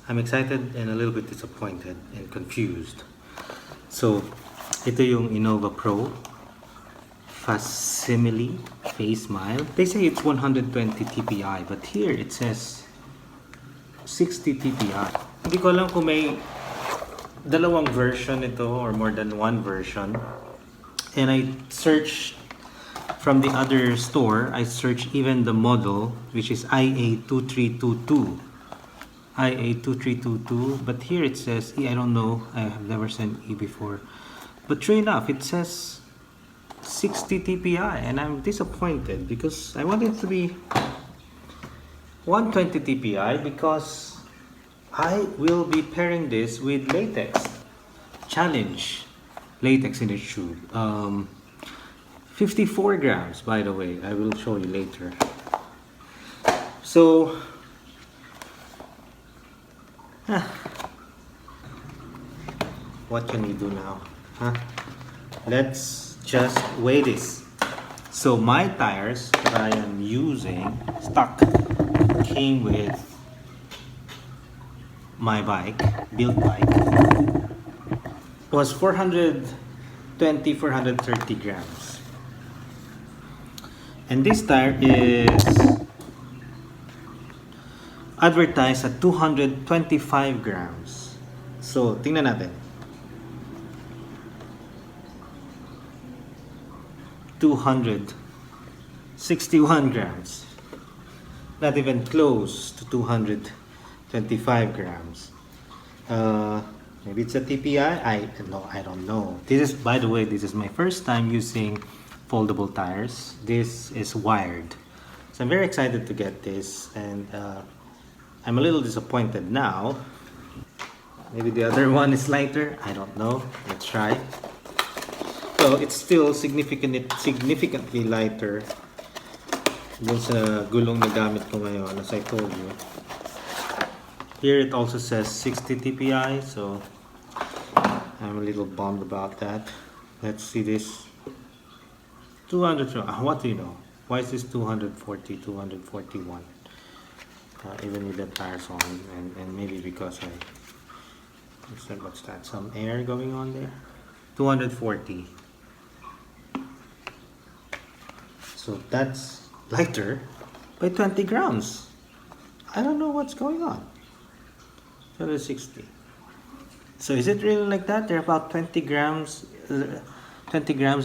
I'm excited and a little bit disappointed and confused. So, ito yung Innova-pro Facemile Facemile. They say it's 120 TPI, but here it says 60 TPI. Hindi ko alam kung may dalawang version ito or more than one version. And I searched from the other store, I searched even the model, which is IA2322. IA2322, but here it says E. I don't know, I have never seen E before. But true enough, it says 60 TPI, and I'm disappointed because I want it to be 120 TPI because I will be pairing this with Latex Challenge Latex Inner Tube. 54 grams, by the way. I will show you later. So, what can we do now? Let's just weigh this. So my tires that I am using, stock, came with my bike, built bike, was 420, 430 grams. And this tire is advertised at 225 grams. So, tingnan natin. 261 grams. Not even close to 225 grams. Maybe it's a TPI. I don't know. This is, by the way, this is my first time using foldable tires. This is wired. So I'm very excited to get this, and I'm a little disappointed now. Maybe the other one is lighter. I don't know. Let's try. So it's still significantly lighter dun sa gulong na gamit ko ngayon, as I told you. Here it also says 60 TPI, so I'm a little bummed about that. Let's see this. 200, what do you know? Why is this 240, 241? Even with the tires on, and maybe because what's that? Some air going on there? 240. So that's lighter by 20 grams. I don't know what's going on. 260. So is it really like that? There are about 20 grams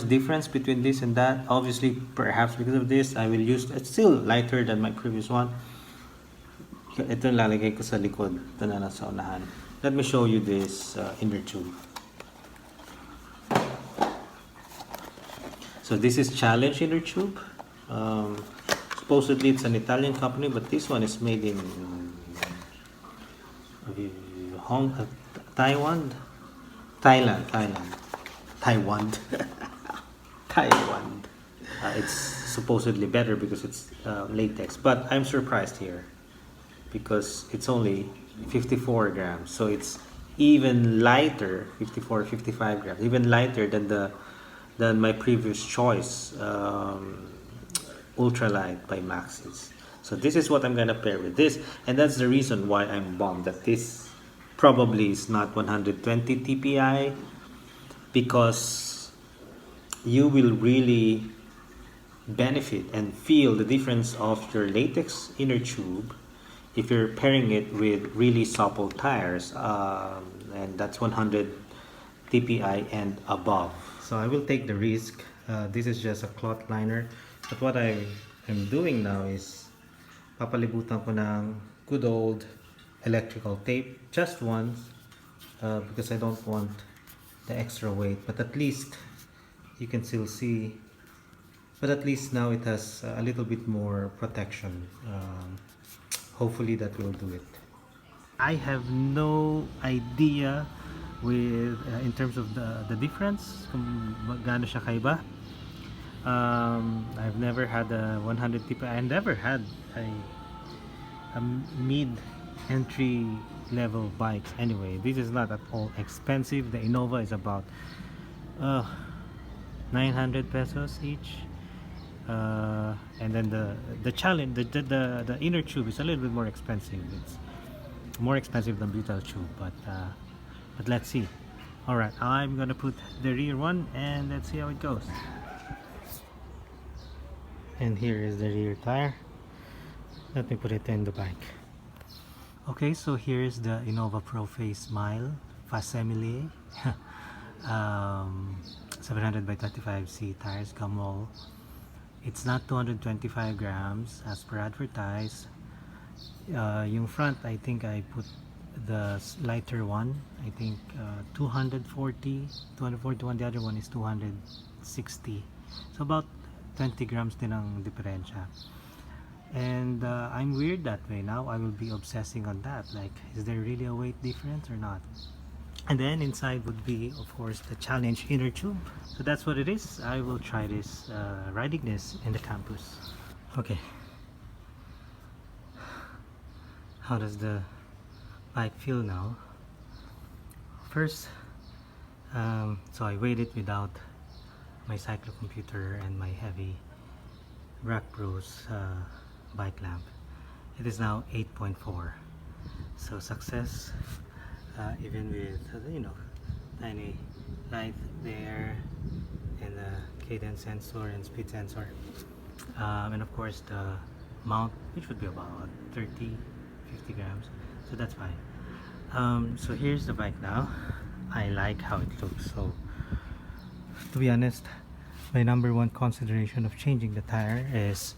difference between this and that. Obviously, perhaps because of this, I will use, it's still lighter than my previous one. Ito lalagay ko sa likod. Ito na nasa unahan. Let me show you this inner tube. So this is Challenge Inner Tube. Supposedly it's an Italian company, but this one is made in Thailand. It's supposedly better because it's latex, but I'm surprised here because it's only 54 grams, so it's even lighter, 54, 55 grams, even lighter than my previous choice, Ultralight by Maxxis. So this is what I'm gonna pair with this, and that's the reason why I'm bummed that this probably is not 120 TPI, because you will really benefit and feel the difference of your latex inner tube if you're pairing it with really supple tires, and that's 100 TPI and above. So I will take the risk. This is just a cloth liner, but what I am doing now is papalibutan ko ng good old electrical tape just once, because I don't want the extra weight, but at least you can still see, but at least now it has a little bit more protection. Hopefully that will do it. I have no idea with in terms of the difference, kung gaano siya kaiba. I've never had a 100 TPI. I never had a mid-entry level bikes anyway. This is not at all expensive. The Innova is about 900 pesos each. And then the challenge, the inner tube is a little bit more expensive. It's more expensive than butyl tube, but let's see. All right, I'm gonna put the rear one and let's see how it goes. And here is the rear tire. Let me put it in the back. Okay, so here's the Innova-pro Facemile Facemile 700 by 25C tires, gum wall. It's not 225 grams as per advertised. Yung front, I think I put the lighter one. I think 241. The other one is 260. So about 20 grams din ang diferensya. And I'm weird that way. Now I will be obsessing on that. Like, is there really a weight difference or not? And then inside would be, of course, the Challenge Inner Tube. So that's what it is. I will try this, riding this in the campus. Okay. How does the bike feel now? First, so I weighed it without my cyclocomputer and my heavy Rack Bros bike lamp. It is now 8.4. So success, even with tiny light there and the cadence sensor and speed sensor, and of course the mount, which would be about 50 grams, so that's fine. So here's the bike now. I like how it looks. So to be honest, my number one consideration of changing the tire is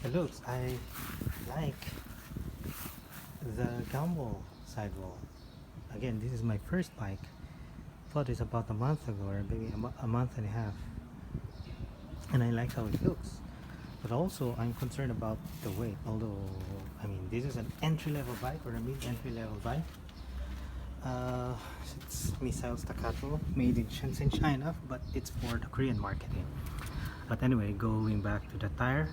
the looks. I like the gum wall, sidewall. Again, this is my first bike. Thought it's about a month ago, or maybe a month and a half, and I like how it looks. But also I'm concerned about the weight, although I mean this is an entry-level bike or a mid-entry-level bike. It's missile staccato, made in Shenzhen, China, but it's for the Korean marketing. But anyway, going back to the tire,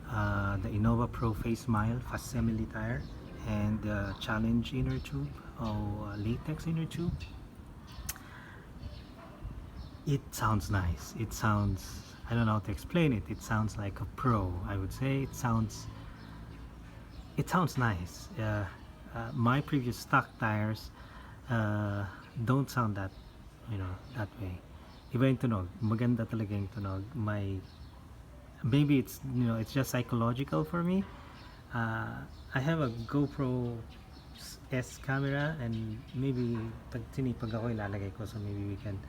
the Innova-pro Facemile Facemile tire and the Challenge Inner Tube, or Latex Inner Tube. It sounds nice. It sounds, I don't know how to explain it. It sounds like a pro, I would say. It sounds nice. My previous stock tires don't sound that, that way. Iba yung tunog. Maganda talaga yung tunog. Maybe it's, it's just psychological for me. I have a GoPro S camera, and maybe pag tinipag ako ilalagay ko, so maybe we can,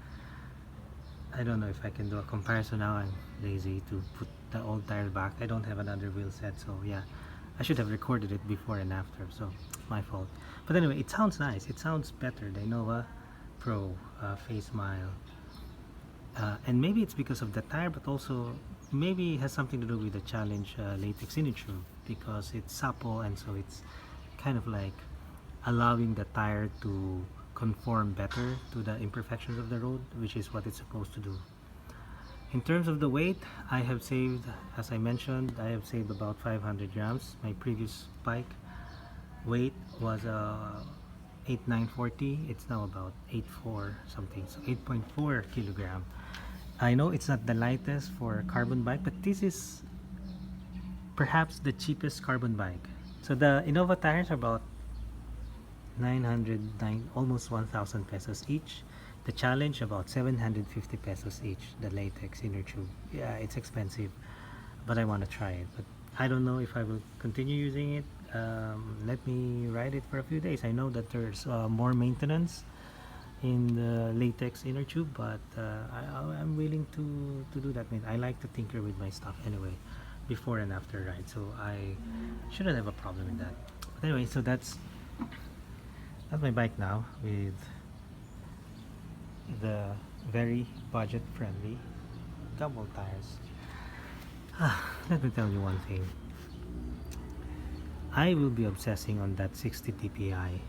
I don't know if I can do a comparison now. I'm lazy to put the old tire back. I don't have another wheel set, so yeah, I should have recorded it before and after, so my fault. But anyway, it sounds nice. It sounds better, the Innova-pro Facemile. And maybe it's because of the tire, but also maybe it has something to do with the Challenge Latex Inner Tube, because it's supple, and so it's kind of like allowing the tire to conform better to the imperfections of the road, which is what it's supposed to do. In terms of the weight, I have saved, as I mentioned, I have saved about 500 grams. My previous bike weight was 8,940. It's now about 8,4 something, so 8.4 kilogram. I know it's not the lightest for a carbon bike, but this is perhaps the cheapest carbon bike. So the Innova tires are about 909, almost 1,000 pesos each. The Challenge about 750 pesos each. The Latex Inner Tube, yeah, it's expensive, but I want to try it. But I don't know if I will continue using it. Let me ride it for a few days. I know that there's more maintenance in the Latex Inner Tube, but I'm willing to do that. I like to tinker with my stuff anyway, before and after ride, so I shouldn't have a problem with that. But anyway, so that's my bike now, with the very budget friendly double tires. Let me tell you one thing. I will be obsessing on that 60 dpi,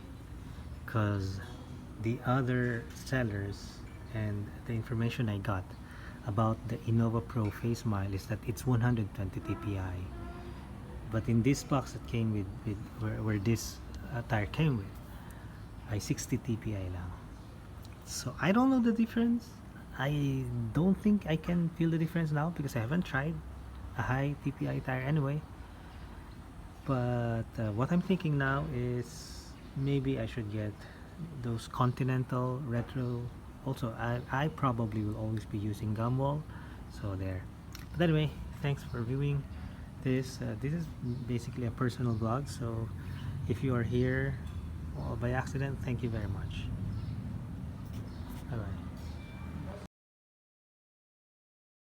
because the other sellers and the information I got about the Innova-pro Facemile is that it's 120 dpi, but in this box that came with where this tire came with, ay 60 dpi lang. So I don't know the difference. I don't think I can feel the difference now, because I haven't tried. a high TPI tire anyway. But what I'm thinking now is maybe I should get those Continental Retro. Also, I probably will always be using gum wall, so there. But anyway, thanks for viewing this. This is basically a personal vlog, so if you are here by accident, thank you very much. Bye bye.